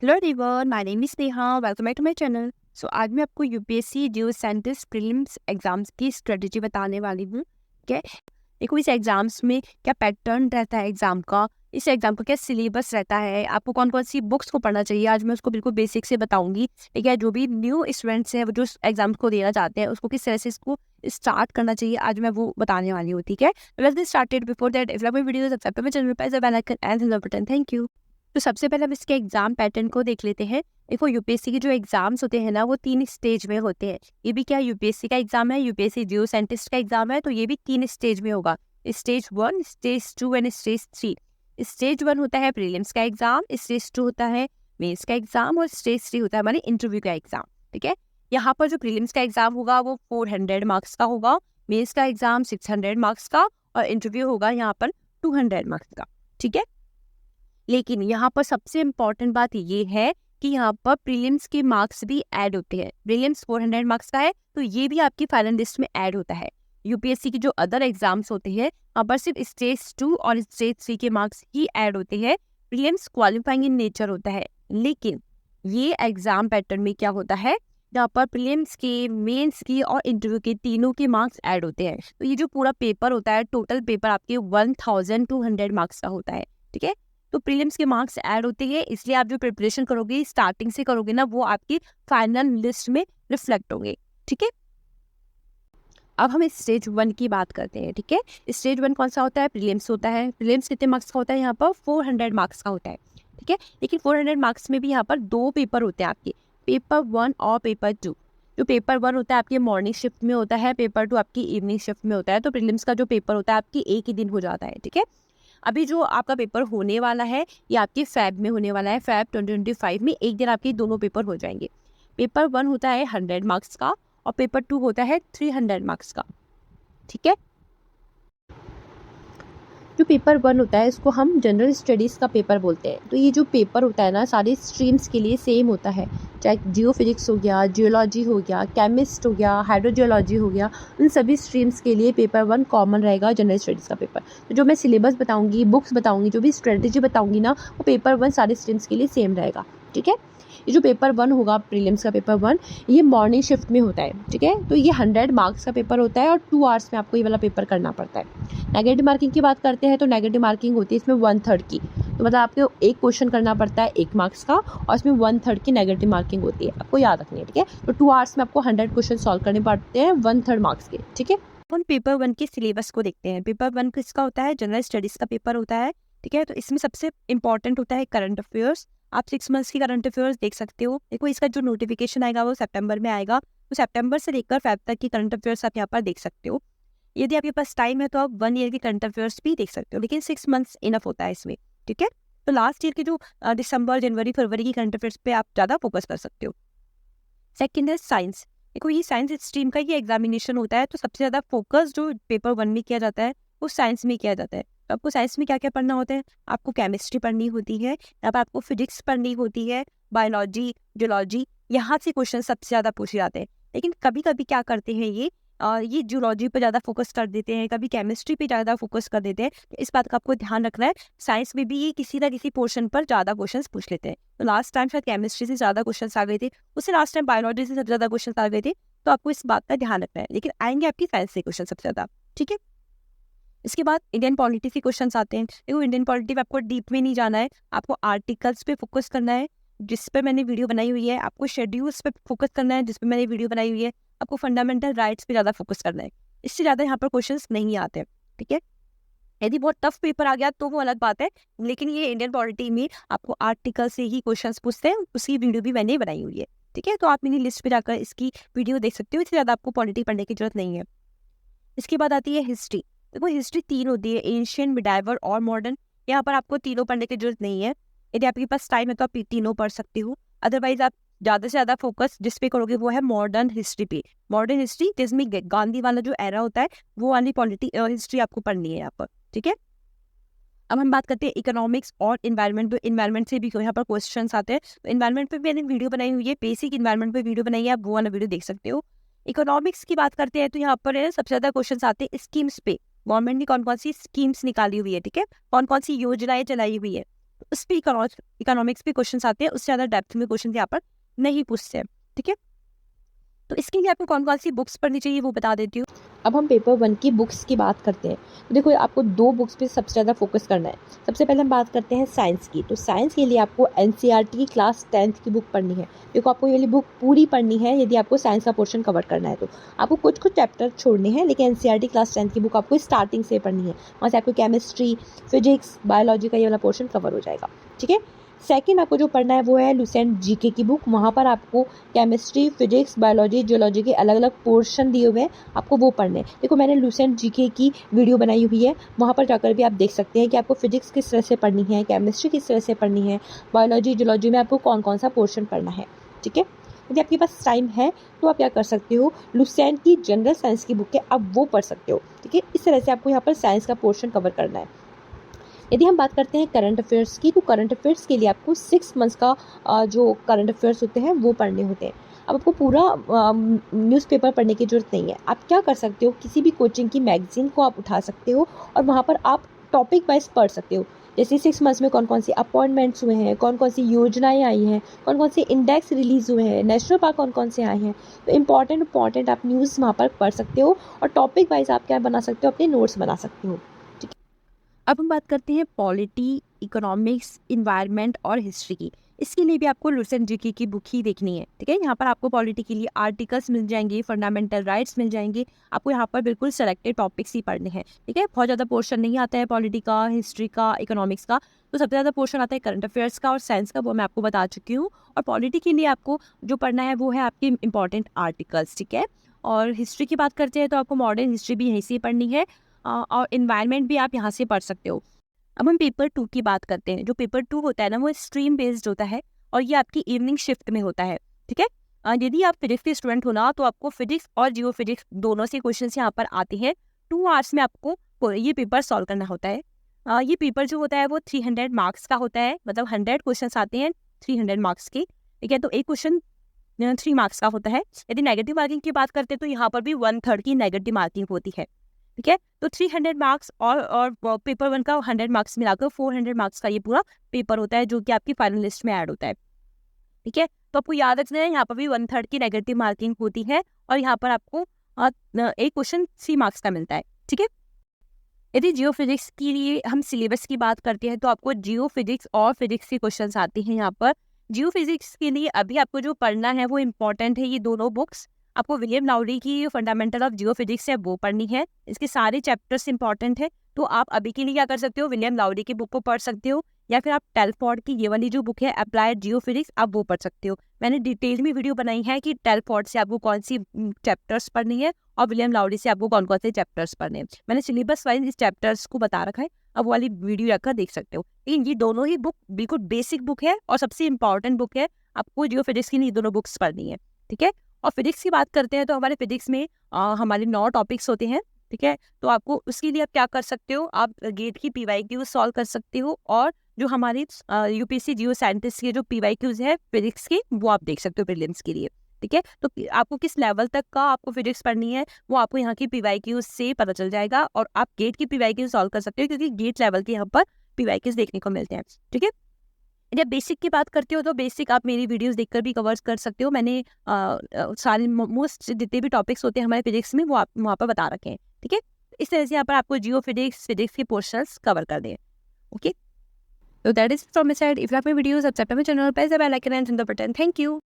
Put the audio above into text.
Hello everyone, my name is Neha. Welcome back to my channel. आज मैं आपको UPSC due scientist prelims exams की strategy बताने वाली हूँ। ठीक है, देखो इस एग्जाम्स में क्या पैटर्न रहता है एग्जाम का, इस एग्जाम का क्या सिलेबस रहता है, आपको कौन कौन सी बुक्स को पढ़ना चाहिए, आज मैं उसको बिल्कुल बेसिक से बताऊंगी। ठीक है, जो भी न्यू स्टूडेंट्स हैं वो जो एग्जाम को देना चाहते हैं उसको किस तरह से इसको स्टार्ट करना चाहिए, आज मैं वो बताने वाली हूँ। ठीक है, let's get started. Before that, if you like my video subscribe to my channel, press the bell icon and the button. Thank you. तो सबसे पहले हम इसके एग्जाम पैटर्न को देख लेते हैं। देखो यूपीएससी के जो एग्जाम्स होते हैं ना वो 3 स्टेज में होते हैं। ये भी क्या यूपीएससी का एग्जाम है, यूपीएससी जियो साइंटिस्ट का एग्जाम है, तो ये भी 3 स्टेज में होगा। Stage 1, stage 2 and stage 3। Stage 1 होता है प्रीलिम्स का एग्जाम, स्टेज 2 होता है मेंस का एग्जाम और स्टेज 3 होता है हमारे इंटरव्यू का एग्जाम। ठीक है, यहाँ पर जो प्रीलिम्स का एग्जाम होगा वो 400 मार्क्स का होगा, मेंस का एग्जाम 600 मार्क्स का और इंटरव्यू होगा यहाँ पर 200 मार्क्स का। ठीक है, लेकिन यहाँ पर सबसे इम्पॉर्टेंट बात ये है कि यहाँ पर प्रीलिम्स के मार्क्स भी ऐड होते हैं। प्रीलिम्स 400 मार्क्स का है तो ये भी आपकी फाइनल लिस्ट में ऐड होता है। यूपीएससी की जो अदर एग्जाम्स होते हैं वहाँ पर सिर्फ स्टेज 2 और स्टेज 3 के मार्क्स ही ऐड होते हैं। प्रीलिम्स क्वालिफाइंग इन नेचर होता है, लेकिन ये एग्जाम पैटर्न में क्या होता है, यहाँ पर प्रीलिम्स के, मेंस की और इंटरव्यू के तीनों के मार्क्स ऐड होते हैं। तो ये जो पूरा पेपर होता है, टोटल पेपर आपके 1200 मार्क्स का होता है। ठीक है, तो प्रीलिम्स के मार्क्स ऐड होते हैं, इसलिए आप जो प्रिपरेशन करोगे स्टार्टिंग से करोगे ना वो आपकी फाइनल लिस्ट में रिफ्लेक्ट होंगे। ठीक है, अब हम स्टेज 1 की बात करते हैं। ठीक है, स्टेज 1 कौन सा होता है, प्रीलिम्स होता है। प्रीलिम्स कितने मार्क्स का होता है, यहाँ पर 400 मार्क्स का होता है। ठीक है, लेकिन 400 मार्क्स में भी यहाँ पर 2 पेपर होते हैं आपके, पेपर 1 और पेपर 2। जो पेपर 1 होता है आपके मॉर्निंग शिफ्ट में होता है, पेपर 2 आपकी इवनिंग शिफ्ट में होता है। तो प्रीलिम्स का जो पेपर होता है आपकी एक ही दिन हो जाता है। ठीक है, अभी जो आपका पेपर होने वाला है ये आपके फैब में होने वाला है, फैब 2025 में एक दिन आपके दोनों पेपर हो जाएंगे। पेपर 1 होता है 100 मार्क्स का और पेपर 2 होता है 300 मार्क्स का। ठीक है, जो पेपर 1 होता है इसको हम जनरल स्टडीज़ का पेपर बोलते हैं। तो ये जो पेपर होता है ना सारी स्ट्रीम्स के लिए सेम होता है, चाहे जियो फिजिक्स हो गया, जियोलॉजी हो गया, केमिस्ट हो गया, हाइड्रोजियोलॉजी हो गया, उन सभी स्ट्रीम्स के लिए पेपर 1 कॉमन रहेगा जनरल स्टडीज़ का पेपर। तो जो मैं सिलेबस बताऊंगी, बुक्स बताऊंगी, जो भी स्ट्रेटजी बताऊंगी ना वो पेपर 1 सारे स्ट्रीम्स के लिए सेम रहेगा। ठीक है, ये जो पेपर 1 होगा प्रीलिम्स का पेपर 1 ये मॉर्निंग शिफ्ट में होता है। ठीक है, तो ये 100 मार्क्स का पेपर होता है और 2 आवर्स में आपको ये वाला पेपर करना पड़ता है। नेगेटिव मार्किंग की बात करते हैं तो नेगेटिव मार्किंग होती है इसमें 1/3 की। तो मतलब आपको एक क्वेश्चन करना पड़ता है 1 मार्क्स का और इसमें 1/3 की नेगेटिव मार्किंग होती है, आपको याद रखनी है। ठीक है, तो 2 आवर्स में आपको 100 क्वेश्चन सॉल्व करने पड़ते हैं 1/3 मार्क्स के। ठीक है, हम पेपर 1 के सिलेबस को देखते हैं। पेपर 1 किसका होता है, जनरल स्टडीज़ का पेपर होता है। ठीक है, तो इसमें सबसे इंपॉर्टेंट होता है करंट अफेयर्स। आप 6 मंथ्स की करंट अफेयर्स देख सकते हो। देखो इसका जो नोटिफिकेशन आएगा वो सितंबर में आएगा, तो सितंबर से लेकर फेब तक की करंट अफेयर्स आप यहाँ पर देख सकते हो। यदि आपके पास टाइम है तो आप 1 ईयर की करंट अफेयर्स भी देख सकते हो, लेकिन 6 मंथ्स इनफ होता है इसमें। ठीक है, तो लास्ट ईयर के जो दिसंबर, जनवरी, फरवरी की करंट अफेयर्स पे आप ज़्यादा फोकस कर सकते हो। सेकेंड है साइंस। देखो ये साइंस स्ट्रीम का ही एग्जामिनेशन होता है, तो सबसे ज़्यादा फोकस जो पेपर 1 में किया जाता है वो साइंस में किया जाता है। तो आपको साइंस में क्या क्या पढ़ना होता है, आपको केमिस्ट्री पढ़नी होती है, यहाँ पर आपको फिजिक्स पढ़नी होती है, बायोलॉजी, जियोलॉजी, यहाँ से क्वेश्चन सबसे ज़्यादा पूछे जाते हैं। लेकिन कभी कभी क्या करते हैं ये जियोलॉजी पर ज़्यादा फोकस कर देते हैं, कभी केमिस्ट्री पे ज़्यादा फोकस कर देते हैं। तो इस बात का आपको ध्यान रखना है, साइंस में भी ये किसी ना किसी पोर्शन पर ज़्यादा क्वेश्चन पूछ लेते हैं। तो लास्ट टाइम शायद केमिस्ट्री से ज़्यादा क्वेश्चन आ गए थे, उससे लास्ट टाइम बायोलॉजी से सबसे ज़्यादा क्वेश्चन आ गए थे। तो आपको इस बात का ध्यान रखना है, लेकिन आएंगे आपकी साइंस से क्वेश्चन सबसे ज़्यादा। ठीक है, इसके बाद इंडियन पॉलिटी के क्वेश्चन आते हैं। देखो इंडियन पॉलिटी में आपको डीप में नहीं जाना है, आपको आर्टिकल्स पे फोकस करना है जिस पे मैंने वीडियो बनाई हुई है, आपको शेड्यूल्स पे फोकस करना है जिस पे मैंने वीडियो बनाई हुई है, आपको फंडामेंटल राइट्स पे ज़्यादा फोकस करना है। इससे ज़्यादा यहाँ पर क्वेश्चंस नहीं आते। ठीक है, यदि बहुत टफ पेपर आ गया तो वो अलग बात है, लेकिन ये इंडियन पॉलिटी में आपको आर्टिकल से ही क्वेश्चंस पूछते हैं, उसकी वीडियो भी मैंने बनाई हुई है। ठीक है, तो आप मेरी लिस्ट पे जाकर इसकी वीडियो देख सकते हो, इससे ज़्यादा आपको पॉलिटी पढ़ने की जरूरत नहीं है। इसके बाद आती है हिस्ट्री। देखो हिस्ट्री 3 होती है, एंशियंट, मिडाइवल और मॉडर्न। यहाँ पर आपको तीनों पढ़ने की जरूरत नहीं है, यदि आपके पास टाइम है तो आप तीनों पढ़ सकते हो। अदरवाइज आप ज़्यादा से ज़्यादा फोकस जिस पे करोगे वो है मॉडर्न हिस्ट्री पे। मॉडर्न हिस्ट्री जिसमें गांधी वाला जो एरा होता है वो वाली हिस्ट्री आपको पढ़नी है यहाँ पर। ठीक है, अब हम बात करते हैं इकोनॉमिक्स और इन्वायरमेंट पे। इन्वायरमेंट से भी यहाँ पर क्वेश्चंस आते हैं, तो इन्वायरमेंट पे भी मैंने वीडियो बनाई हुई है, बेसिक इन्वायरमेंट पे वीडियो बनाई है, आप वो वाला वीडियो देख सकते हो। इकोनॉमिक्स की बात करते हैं तो यहाँ पर सबसे ज़्यादा क्वेश्चन आते हैं स्कीम्स पे, गवर्नमेंट ने कौन कौन सी स्कीम्स निकाली हुई है। ठीक है, कौन कौन सी योजनाएं चलाई हुई है, उस पर इकोनॉमिक्स पे क्वेश्चन आते हैं, उससे ज़्यादा डेप्थ में क्वेश्चन यहाँ पर नहीं पूछते हैं। ठीक है, तो इसके लिए आपको कौन कौन सी बुक्स पढ़नी चाहिए वो बता देती हूँ। अब हम पेपर 1 की बुक्स की बात करते हैं। तो देखो, आपको 2 बुक्स पे सबसे ज़्यादा फोकस करना है। सबसे पहले हम बात करते हैं साइंस की। तो साइंस के लिए आपको एनसीईआरटी की क्लास 10th की बुक पढ़नी है। देखो, आपको ये वाली बुक पूरी पढ़नी है यदि आपको साइंस का पोर्शन कवर करना है। तो आपको कुछ चैप्टर छोड़ने हैं, लेकिन एनसीईआरटी क्लास 10th की बुक आपको स्टार्टिंग से पढ़नी है। वहाँ से आपको केमिस्ट्री, फिजिक्स, बायोलॉजी का ये वाला पोर्शन कवर हो जाएगा। ठीक है, सेकंड आपको जो पढ़ना है वो है लुसेंट जीके की बुक। वहाँ पर आपको केमिस्ट्री, फिजिक्स, बायोलॉजी, जियोलॉजी के अलग अलग पोर्शन दिए हुए हैं, आपको वो पढ़ने हैं। देखो, मैंने लुसेंट जीके की वीडियो बनाई हुई है, वहाँ पर जाकर भी आप देख सकते हैं कि आपको फिजिक्स किस तरह से पढ़नी है, केमिस्ट्री किस तरह से पढ़नी है, बायोलॉजी, जियोलॉजी में आपको कौन कौन सा पोर्शन पढ़ना है। ठीक है, यदि आपके पास टाइम है तो आप क्या कर सकते हो, लुसेंट की जनरल साइंस की बुक है, आप वो पढ़ सकते हो। ठीक है, इस तरह से आपको यहाँ पर साइंस का पोर्शन कवर करना है। यदि हम बात करते हैं करंट अफेयर्स की, तो करंट अफेयर्स के लिए आपको 6 मंथ्स का जो करंट अफेयर्स होते हैं वो पढ़ने होते हैं। अब आपको पूरा न्यूज़पेपर पढ़ने की ज़रूरत नहीं है। आप क्या कर सकते हो, किसी भी कोचिंग की मैगज़ीन को आप उठा सकते हो और वहाँ पर आप टॉपिक वाइज पढ़ सकते हो। जैसे 6 मंथ्स में कौन कौन सी अपॉइंटमेंट्स हुए हैं, कौन कौन सी योजनाएं आई हैं, कौन कौन से इंडेक्स रिलीज़ हुए हैं, नेशनल पार्क कौन कौन से आए हैं। तो इंपॉर्टेंट आप न्यूज़ वहाँ पर पढ़ सकते हो और टॉपिक वाइज आप क्या बना सकते हो, अपने नोट्स बना सकते हो। अब हम बात करते हैं पॉलिटी, इकोनॉमिक्स, इन्वायरमेंट और हिस्ट्री की। इसके लिए भी आपको लुसेंट जीके की बुक ही देखनी है। ठीक है, यहाँ पर आपको पॉलिटी के लिए आर्टिकल्स मिल जाएंगे, फंडामेंटल राइट्स मिल जाएंगे। आपको यहाँ पर बिल्कुल सेलेक्टेड टॉपिक्स ही पढ़ने हैं। ठीक है, बहुत ज़्यादा पोर्शन नहीं आता है पॉलिटी का, हिस्ट्री का, इकोनॉमिक्स का। तो सबसे ज़्यादा पोर्शन आता है करंट अफेयर्स का और साइंस का, वो मैं आपको बता चुकी हूँ। और पॉलिटी के लिए आपको जो पढ़ना है वो है आपके इंपॉर्टेंट आर्टिकल्स। ठीक है, और हिस्ट्री की बात करते हैं तो आपको मॉडर्न हिस्ट्री भी यहीं से पढ़नी है और इन्वायरमेंट भी आप यहाँ से पढ़ सकते हो। अब हम पेपर 2 की बात करते हैं। जो पेपर 2 होता है ना, वो स्ट्रीम बेस्ड होता है और ये आपकी इवनिंग शिफ्ट में होता है। ठीक है, यदि आप फिजिक्स के स्टूडेंट हो ना, तो आपको फिजिक्स और जियो फिजिक्स दोनों से क्वेश्चन यहाँ पर आते हैं। 2 आवर्स में आपको ये पेपर सॉल्व करना होता है। ये पेपर जो होता है वो 300 मार्क्स का होता है, मतलब 100 क्वेश्चन आते हैं 300 मार्क्स के। ठीक है, तो एक क्वेश्चन 3 मार्क्स का होता है। यदि नेगेटिव मार्किंग की बात करते हैं तो यहाँ पर भी 1/3 की नेगेटिव मार्किंग होती है। ठीक है, तो 300 मार्क्स और पेपर 1 का 100 मार्क्स मिलाकर 400 मार्क्स का ये पूरा पेपर होता है, जो कि आपकी फाइनल लिस्ट में ऐड होता है। ठीक है, तो आपको याद रखना है, यहाँ पर भी 1/3 की नेगेटिव मार्किंग होती है और यहाँ पर आपको एक क्वेश्चन 3 मार्क्स का मिलता है। ठीक है, यदि जियो फिजिक्स के लिए हम सिलेबस की बात करते हैं तो आपको जियो फिजिक्स और फिजिक्स के क्वेश्चन आते हैं। यहाँ पर जियो फिजिक्स के लिए अभी आपको जो पढ़ना है वो इम्पोर्टेंट है, ये दोनों बुक्स। आपको विलियम लाउरी की फंडामेंटल ऑफ जियो फिजिक्स है वो पढ़नी है। इसके सारे चैप्टर्स इंपॉर्टेंट है, तो आप अभी के लिए क्या कर सकते हो, विलियम लाउरी की बुक को पढ़ सकते हो, या फिर आप टेलफोर्ड की ये वाली जो बुक है अप्लाइड जियो फिजिक्स, आप वो पढ़ सकते हो। मैंने डिटेल में वीडियो बनाई है कि टेलफोर्ड से आपको कौन सी चैप्टर्स पढ़नी है और विलियम लाउरी से आपको कौन कौन से चैप्टर्स पढ़ने हैं। मैंने सिलेबस वाइज इस चैप्टर्स को बता रखा है, अब वो वाली वीडियो रखकर देख सकते हो। लेकिन ये दोनों ही बुक बिल्कुल बेसिक बुक है और सबसे इंपॉर्टेंट बुक है, आपको जियो फिजिक्स की ये दोनों बुक्स पढ़नी है। ठीक है, और फिजिक्स की बात करते हैं तो हमारे फिजिक्स में हमारे 9 टॉपिक्स होते हैं। ठीक है, तो आपको उसके लिए आप क्या कर सकते हो, आप गेट की PYQ सॉल्व कर सकते हो और जो हमारी यूपीएससी जियो साइंटिस्ट के जो PYQs है फिजिक्स की, वो आप देख सकते हो प्रीलिम्स के लिए। ठीक है, तो आपको किस लेवल तक का आपको फिजिक्स पढ़नी है वो आपको यहाँ की PYQ से पता चल जाएगा और आप गेट की PYQ सॉल्व कर सकते हो, क्योंकि गेट लेवल के यहाँ पर PYQs देखने को मिलते हैं। ठीक है, जब बेसिक की बात करते हो तो बेसिक आप मेरी वीडियोस देखकर भी कवर कर सकते हो। मैंने सारे मोस्ट जितने भी टॉपिक्स होते हैं हमारे फिजिक्स में वो आप वहाँ पर बता रखे हैं। ठीक है, इस तरह से यहाँ पर आपको जियो फिजिक्स के पोर्शंस कवर कर दें। Okay, so that is from my side. If you like my videos, subscribe to my channel, press the bell icon and hit the button. Thank you.